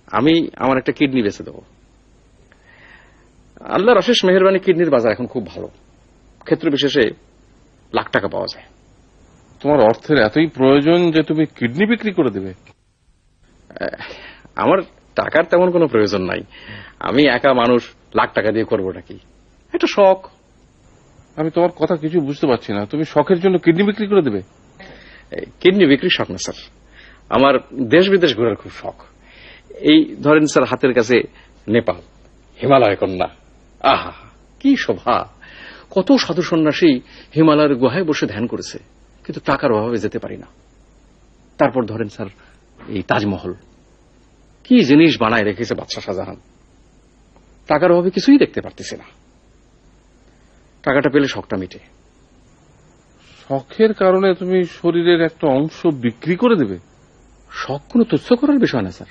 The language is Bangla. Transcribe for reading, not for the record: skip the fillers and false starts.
আমি আমার একটা কিডনি বেচে দেবো। আল্লাহর অশেষ মেহেরবানি, কিডনির বাজার এখন খুব ভালো, ক্ষেত্র বিশেষে লাখ টাকা পাওয়া যায়। তোমার অর্থের এতই প্রয়োজন যে তুমি কিডনি বিক্রি করে দেবে? আমার টাকার তেমন কোনো প্রয়োজন নাই, আমি একা মানুষ, লাখ টাকা দিয়ে করবো নাকি, একটা শখ। আমি তোমার কথা কিছু বুঝতে পারছি না, তুমি শখের জন্য কিডনি বিক্রি করে দেবে? কিডনি বিক্রি শখ না স্যার, আমার দেশ বিদেশ ঘোরার খুব শখ। এই ধরেন স্যার, হাতের কাছে নেপাল, হিমালয় কন্যা, আহা কি শোভা! কত সাধু সন্ন্যাসী হিমালয়ের গুহায় বসে ধ্যান করেছে, কিন্তু টাকার অভাবে যেতে পারি না। তারপর ধরেন স্যার, এই তাজমহল, কি জিনিস বানায় রেখেছে বাদশাহ শাহজাহান, টাকার অভাবে কিছুই দেখতে পারতেছি না। টাকাটা পেলে শখটা মিটে। শখের কারণে তুমি শরীরের একটা অংশ বিক্রি করে দেবে? শখ কোনো তুচ্ছ করার বিষয় না স্যার।